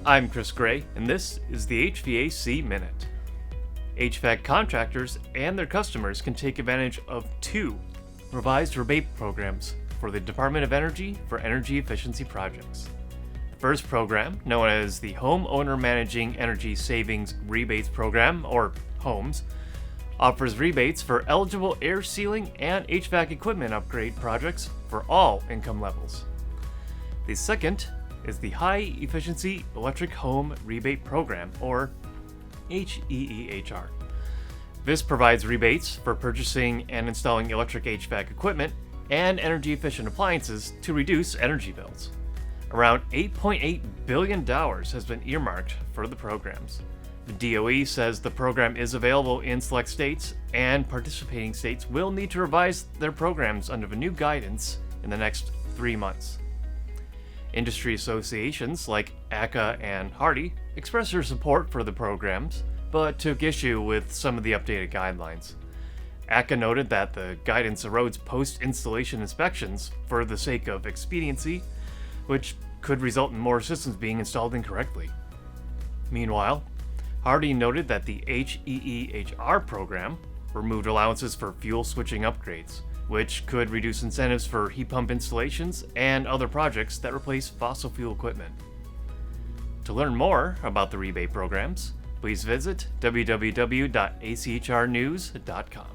I'm Chris Gray, and this is the HVAC Minute. HVAC contractors and their customers can take advantage of two revised rebate programs for the Department of Energy for energy efficiency projects. The first program, known as the Homeowner Managing Energy Savings Rebates Program, or HOMES, offers rebates for eligible air sealing and HVAC equipment upgrade projects for all income levels. The second is the High Efficiency Electric Home Rebate Program, or HEEHR. This provides rebates for purchasing and installing electric HVAC equipment and energy-efficient appliances to reduce energy bills. Around $8.8 billion has been earmarked for the programs. The DOE says the program is available in select states, and participating states will need to revise their programs under the new guidance in the next 3 months. Industry associations like ACA and Hardy expressed their support for the programs, but took issue with some of the updated guidelines. ACA noted that the guidance erodes post-installation inspections for the sake of expediency, which could result in more systems being installed incorrectly. Meanwhile, Hardy noted that the HEEHR program removed allowances for fuel switching upgrades, which could reduce incentives for heat pump installations and other projects that replace fossil fuel equipment. To learn more about the rebate programs, please visit www.achrnews.com.